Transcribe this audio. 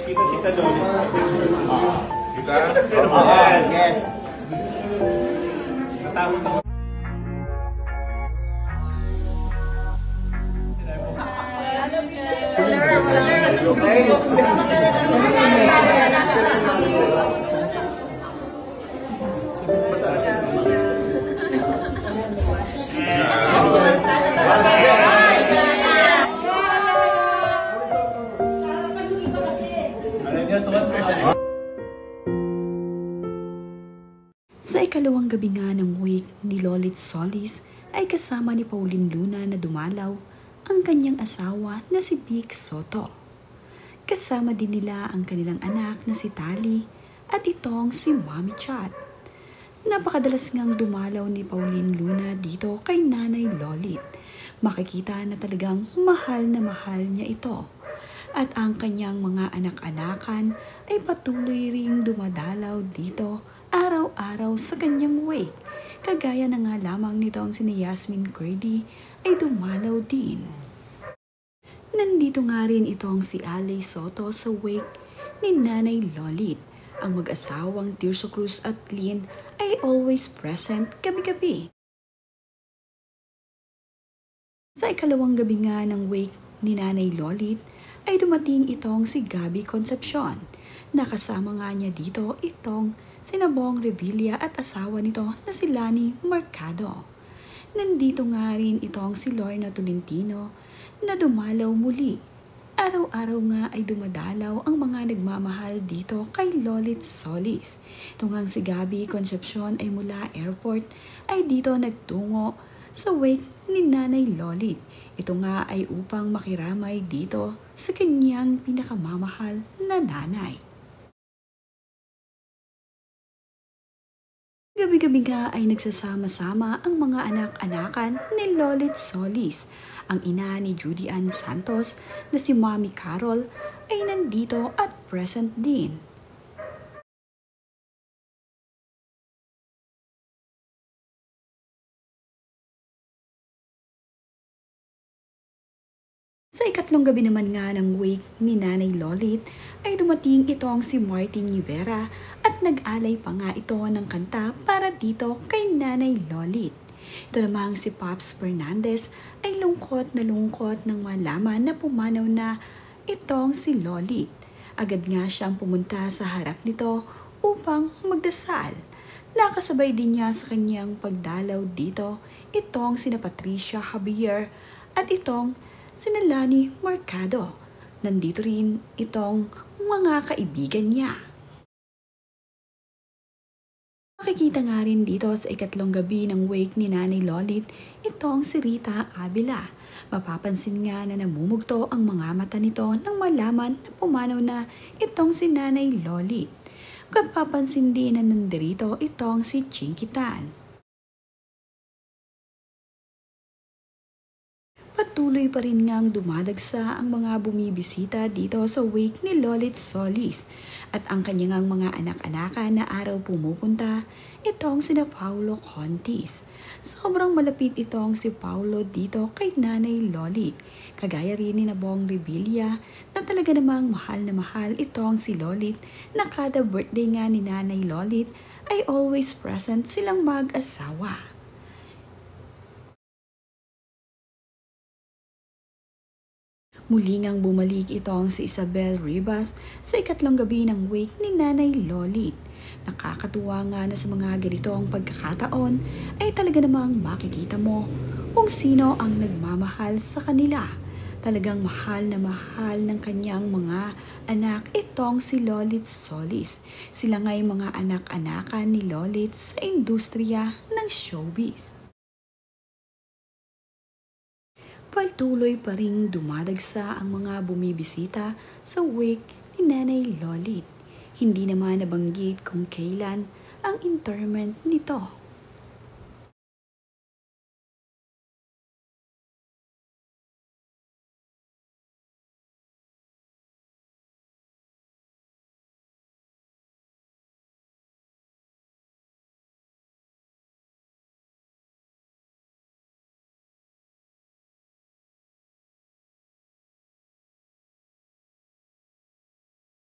Kita si Talon. Kita? Yes. Natawag ako. Sa ikalawang gabi nga ng week ni Lolit Solis ay kasama ni Pauline Luna na dumalaw ang kanyang asawa na si Vic Soto. Kasama din nila ang kanilang anak na si Tali at itong si Mami Chat. Napakadalas ngang dumalaw ni Pauline Luna dito kay Nanay Lolit. Makikita na talagang mahal na mahal niya ito. At ang kanyang mga anak-anakan ay patuloy ring dumadalaw dito araw-araw sa kanyang wake. Kagaya na nga lamang nitong si Yasmin Curdy ay dumalaw din. Nandito nga rin itong si Ale Soto sa wake ni Nanay Lolit. Ang mag-asawang Tirso Cruz at Lynn ay always present gabi-gabi. Sa ikalawang gabi nga ng wake ni Nanay Lolit ay dumating itong si Gabby Concepcion. Nakasama nga niya dito itong si Bong Revilla at asawa nito na si Lani Mercado. Nandito nga rin itong si Lorna Tolentino na dumalaw muli. Araw-araw nga ay dumadalaw ang mga nagmamahal dito kay Lolit Solis. Tungang si Gabby Concepcion ay mula airport ay dito nagtungo sa wake ni Nanay Lolit. Ito nga ay upang makiramay dito sa kanyang pinakamamahal na nanay. Gabi-gabi nga ay nagsasama-sama ang mga anak-anakan ni Lolit Solis. Ang ina ni Judy Ann Santos na si Mami Carol ay nandito at present din. Sa ikatlong gabi naman nga ng wake ni Nanay Lolit ay dumating itong si Martin Rivera at nag-alay pa nga ito ng kanta para dito kay Nanay Lolit. Ito namang si Pops Fernandez ay lungkot nang malaman na pumanaw na itong si Lolit. Agad nga siyang pumunta sa harap nito upang magdasal. Nakasabay din niya sa kanyang pagdalaw dito itong sina Patricia Javier at itong sina Lani Mercado. Nandito rin itong mga kaibigan niya. Makikita nga rin dito sa ikatlong gabi ng wake ni Nanay Lolit itong si Rita Avila. Mapapansin nga na namumugto ang mga mata nito nang malaman na pumanaw na itong si Nanay Lolit. Kapapansin din na nandirito itong si Chinkitan. Patuloy pa rin ngang dumadagsa ang mga bumibisita dito sa wake ni Lolit Solis at ang kanyang mga anak-anakan na araw pumupunta itong sina Paulo Contis. Sobrang malapit itong si Paulo dito kay Nanay Lolit. Kagaya rin ni Bong Revilla na talaga namang mahal na mahal itong si Lolit na kada birthday nga ni Nanay Lolit ay always present silang mag-asawa. Muli ngang bumalik itong si Isabel Ribas sa ikatlong gabi ng wake ni Nanay Lolit. Nakakatuwa nga na sa mga ganitong pagkakataon ay talaga namang makikita mo kung sino ang nagmamahal sa kanila. Talagang mahal na mahal ng kanyang mga anak itong si Lolit Solis. Sila nga'y mga anak-anakan ni Lolit sa industriya ng showbiz. Patuloy pa ring dumadagsa ang mga bumibisita sa wake ni Nanay Lolit. Hindi naman nabanggit kung kailan ang interment nito.